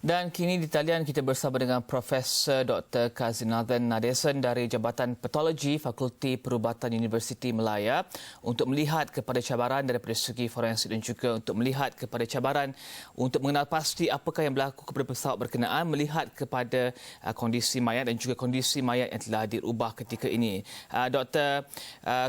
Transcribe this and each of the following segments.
Dan kini di talian kita bersama dengan Profesor Dr. Kasinathan Nadesan dari Jabatan Patologi Fakulti Perubatan Universiti Malaya untuk melihat kepada cabaran daripada segi forensik dan juga untuk melihat kepada cabaran untuk mengenal pasti apakah yang berlaku kepada pesawat berkenaan, melihat kepada kondisi mayat dan juga kondisi mayat yang telah dirubah ketika ini. Dr.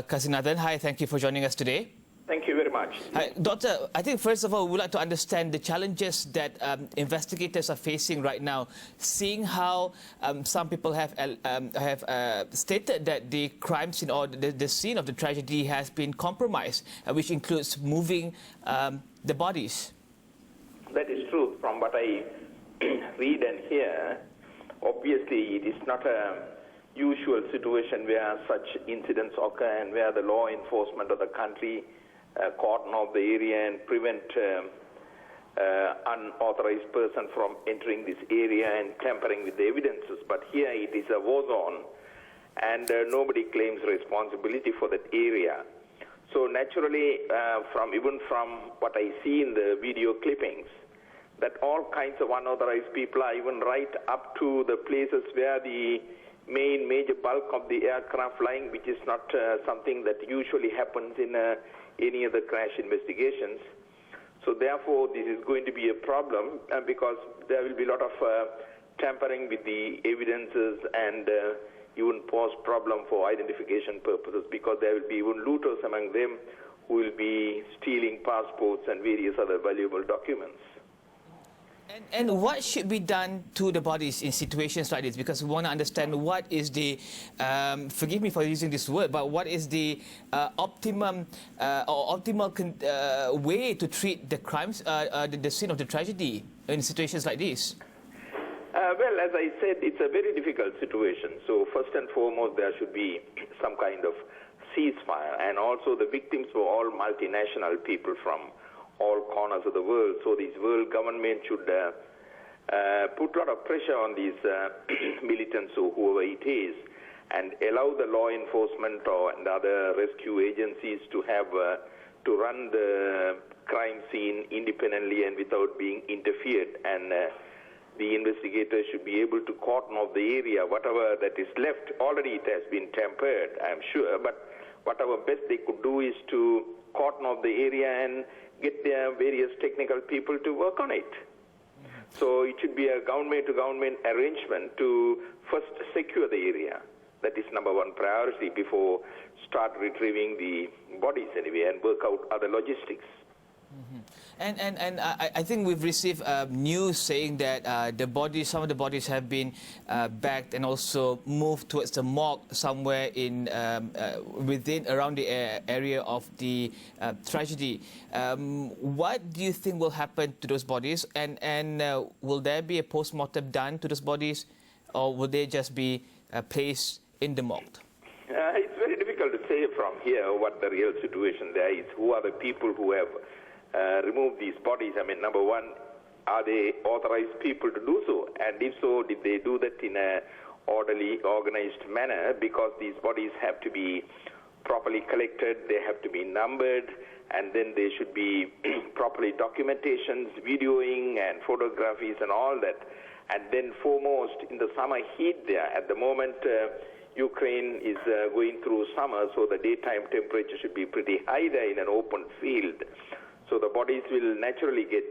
Kasinathan, hi, thank you for joining us today. Thank you very much. Hi, Doctor, I think first of all, we would like to understand the challenges that investigators are facing right now, seeing how some people have stated that the crime scene or the scene of the tragedy has been compromised, which includes moving the bodies. That is true. From what I read and hear, obviously it is not a usual situation where such incidents occur and where the law enforcement of the country cordon off the area and prevent unauthorized person from entering this area and tampering with the evidences. But here it is a war zone and nobody claims responsibility for that area. So naturally, even from what I see in the video clippings, that all kinds of unauthorized people are even right up to the places where the major bulk of the aircraft flying, which is not something that usually happens in any of the crash investigations. So therefore, this is going to be a problem because there will be a lot of tampering with the evidences and even pose problem for identification purposes, because there will be even looters among them who will be stealing passports and various other valuable documents. And what should be done to the bodies in situations like this? Because we want to understand what is the, forgive me for using this word, but what is the optimal way to treat the crimes, the scene of the tragedy in situations like this? Well, as I said, it's a very difficult situation. So first and foremost, there should be some kind of ceasefire. And also the victims were all multinational people from all corners of the world. So these world governments should put a lot of pressure on these militants or whoever it is, and allow the law enforcement and other rescue agencies to have to run the crime scene independently and without being interfered. And the investigators should be able to cordon off the area. Whatever that is left, already it has been tampered, I'm sure, but whatever best they could do is to cordon off the area and get their various technical people to work on it. So it should be a government-to-government arrangement to first secure the area. That is number one priority before start retrieving the bodies anyway and work out other logistics. And I think we've received news saying that some of the bodies have been bagged and also moved towards the morgue somewhere in around the area of the tragedy. What do you think will happen to those bodies? And will there be a post-mortem done to those bodies, or will they just be placed in the morgue? It's very difficult to say from here what the real situation there is. Who are the people who have remove these bodies? I mean, number one, are they authorized people to do so? And if so, did they do that in a orderly, organized manner? Because these bodies have to be properly collected, they have to be numbered, and then there should be properly documentations, videoing and photographies and all that. And then foremost, in the summer heat there, at the moment, Ukraine is going through summer, so the daytime temperature should be pretty high there in an open field. So the bodies will naturally get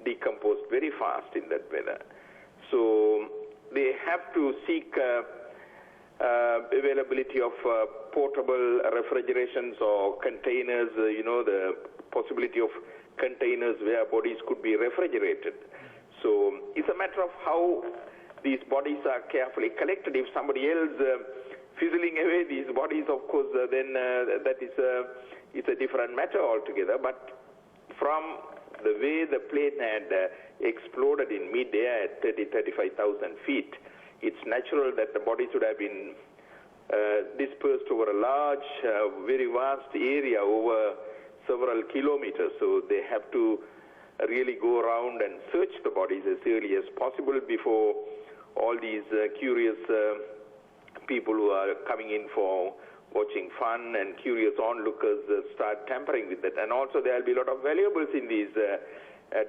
decomposed very fast in that weather. So they have to seek availability of portable refrigerations or containers, the possibility of containers where bodies could be refrigerated. So it's a matter of how these bodies are carefully collected. If somebody else fizzling away these bodies, of course, then that is it's a different matter altogether. But from the way the plane had exploded in mid-air at 35,000 feet, it's natural that the bodies would have been dispersed over a large, very vast area over several kilometers. So they have to really go around and search the bodies as early as possible before all these curious people who are coming in for watching fun and curious onlookers start tampering with that. And also there will be a lot of valuables in these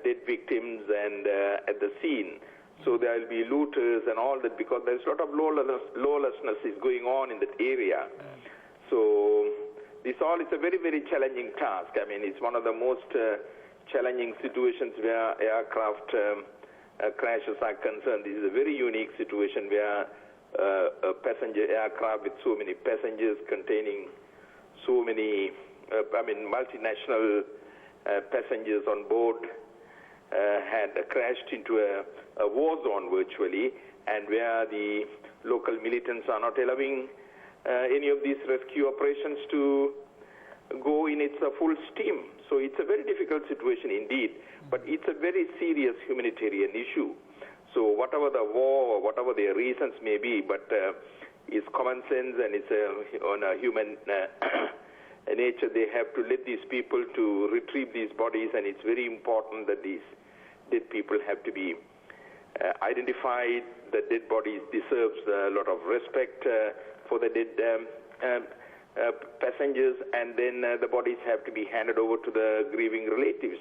dead victims and at the scene. So there will be looters and all that, because there's a lot of lawlessness is going on in that area. So this all is a very, very challenging task. I mean, it's one of the most challenging situations where aircraft crashes are concerned. This is a very unique situation where a passenger aircraft with so many passengers containing so many, multinational passengers on board had crashed into a war zone virtually, and where the local militants are not allowing any of these rescue operations to go in its full steam. So it's a very difficult situation indeed, but it's a very serious humanitarian issue. So whatever the war or whatever their reasons may be, but it's common sense and it's on a human nature. They have to let these people to retrieve these bodies, and it's very important that these dead people have to be identified. The dead bodies deserves a lot of respect for the dead passengers, and then the bodies have to be handed over to the grieving relatives.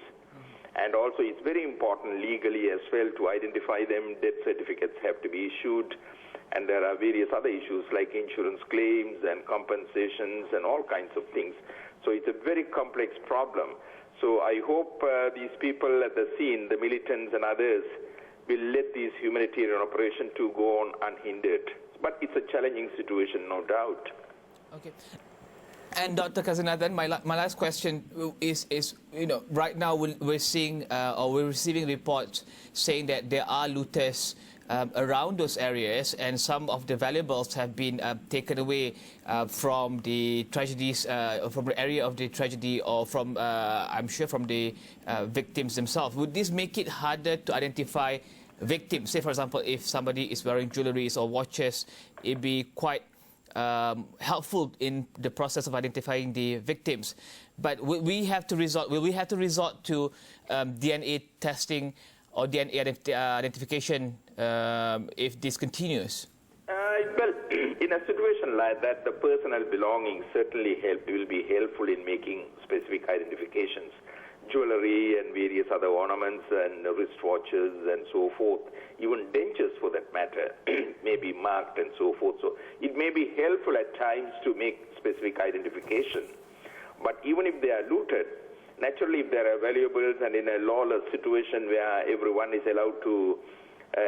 And also it's very important legally as well to identify them. Death certificates have to be issued, and there are various other issues like insurance claims and compensations and all kinds of things. So it's a very complex problem. So I hope these people at the scene, the militants and others, will let these humanitarian operations to go on unhindered. But it's a challenging situation, no doubt. Okay. And Dr. Kasinathan, my last question is, right now we're seeing or we're receiving reports saying that there are looters around those areas, and some of the valuables have been taken away from the tragedies, from the area of the tragedy, or from, I'm sure, from the victims themselves. Would this make it harder to identify victims? Say, for example, if somebody is wearing jewelries or watches, it'd be quite helpful in the process of identifying the victims. But will we have to resort to DNA testing or DNA identification if this continues? Well, in a situation like that, the personal belongings certainly will be helpful in making specific identifications. Jewelry and various other ornaments and wristwatches and so forth, even dentures for that matter, may be marked and so forth. So it may be helpful at times to make specific identification. But even if they are looted, naturally if there are valuables and in a lawless situation where everyone is allowed to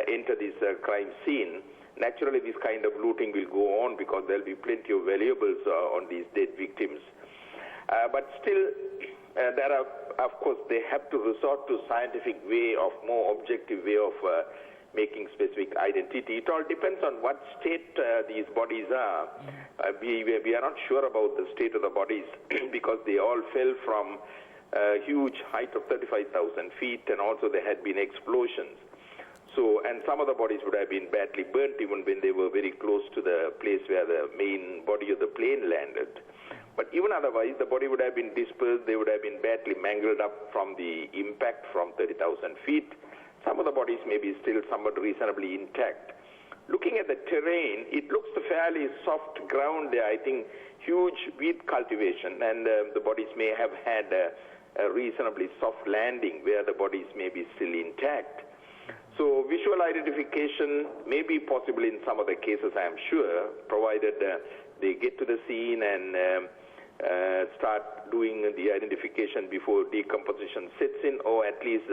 enter this crime scene, naturally this kind of looting will go on because there will be plenty of valuables on these dead victims. But still, there are, of course, they have to resort to scientific way of more objective way of making specific identity. It all depends on what state these bodies are. We are not sure about the state of the bodies because they all fell from a huge height of 35,000 feet, and also there had been explosions. So, and some of the bodies would have been badly burnt even when they were very close to the place where the main body of the plane landed. But even otherwise, the body would have been dispersed. They would have been badly mangled up from the impact from 30,000 feet. Some of the bodies may be still somewhat reasonably intact. Looking at the terrain, it looks a fairly soft ground there. I think huge wheat cultivation, and the bodies may have had a reasonably soft landing where the bodies may be still intact. So visual identification may be possible in some of the cases, I am sure, provided they get to the scene and start doing the identification before decomposition sets in, or at least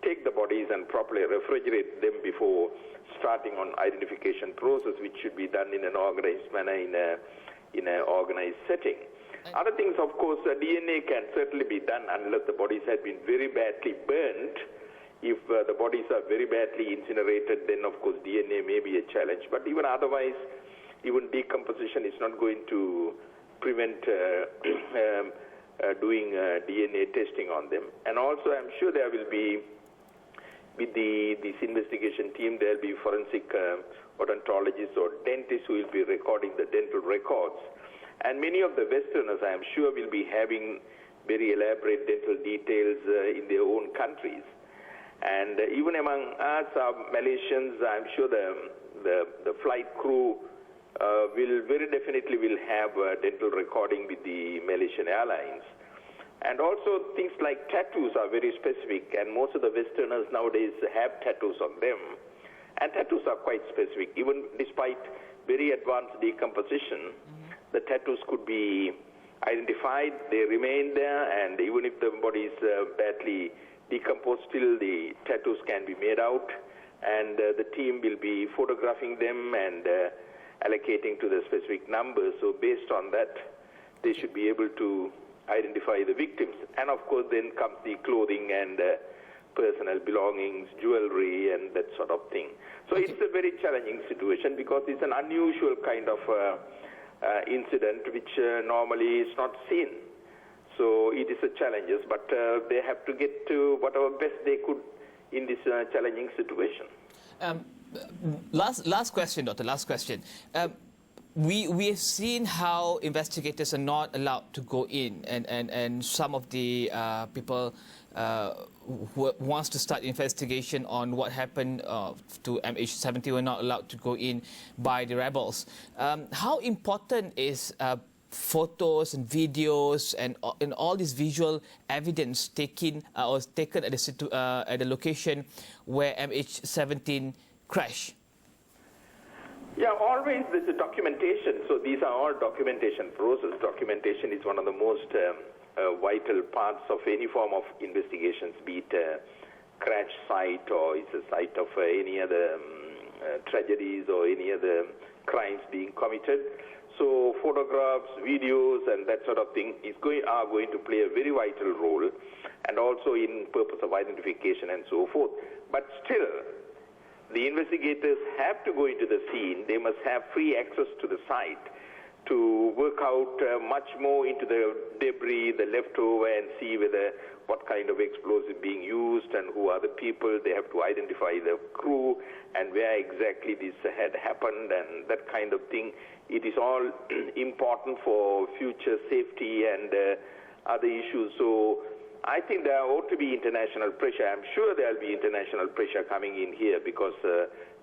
take the bodies and properly refrigerate them before starting on identification process, which should be done in an organized manner in an organized setting. Other things, of course, DNA can certainly be done unless the bodies have been very badly burnt. If the bodies are very badly incinerated, then of course DNA may be a challenge. But even otherwise, even decomposition is not going to prevent doing DNA testing on them. And also, I'm sure there will be, with this investigation team, there will be forensic odontologists or dentists who will be recording the dental records. And many of the Westerners, I am sure, will be having very elaborate dental details in their own countries. And even among us, Malaysians, I'm sure the flight crew will very definitely will have dental recording with the Malaysian Airlines. And also things like tattoos are very specific, and most of the Westerners nowadays have tattoos on them. And tattoos are quite specific. Even despite very advanced decomposition, the tattoos could be identified, they remain there, and even if the body is badly decomposed, still the tattoos can be made out, and the team will be photographing them and allocating to the specific numbers. So based on that, they should be able to identify the victims. And of course then comes the clothing and personal belongings, jewelry, and that sort of thing. So it's a very challenging situation because it's an unusual kind of incident which normally is not seen. So it is a challenge, but they have to get to whatever best they could in this challenging situation. Last question, Doctor, last question. We have seen how investigators are not allowed to go in, and some of the people who wants to start investigation on what happened to MH17 were not allowed to go in by the rebels. How important is photos and videos and all this visual evidence taken at the location where MH17 crashed? Yeah, always there's a documentation. So these are all documentation process. Documentation is one of the most vital parts of any form of investigations, be it a crash site or it's a site of any other tragedies or any other crimes being committed. So photographs, videos, and that sort of thing are going to play a very vital role, and also in purpose of identification and so forth. But still, the investigators have to go into the scene. They must have free access to the site to work out much more into the debris, the leftover, and see what kind of explosive being used and who are the people. They have to identify the crew and where exactly this had happened and that kind of thing. It is all important for future safety and other issues. So I think there ought to be international pressure. I'm sure there will be international pressure coming in here because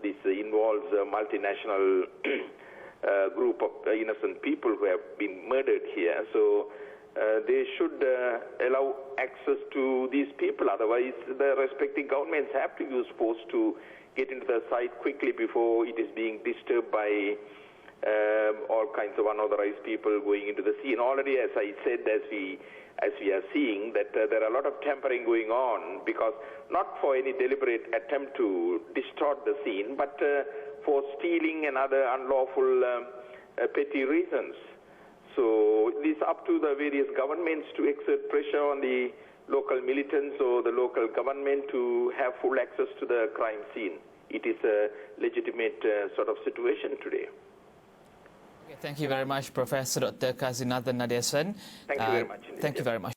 this involves a multinational group of innocent people who have been murdered here. So they should allow access to these people. Otherwise, the respective governments have to use force to get into the site quickly before it is being disturbed by all kinds of unauthorized people going into the scene. Already, as I said, as we are seeing, that there are a lot of tampering going on, because not for any deliberate attempt to distort the scene, but for stealing and other unlawful petty reasons. So it is up to the various governments to exert pressure on the local militants or the local government to have full access to the crime scene. It is a legitimate sort of situation today. Okay, thank you very much, Professor Dr. Kasinathan Nadesan. Thank you very much. Thank you very much.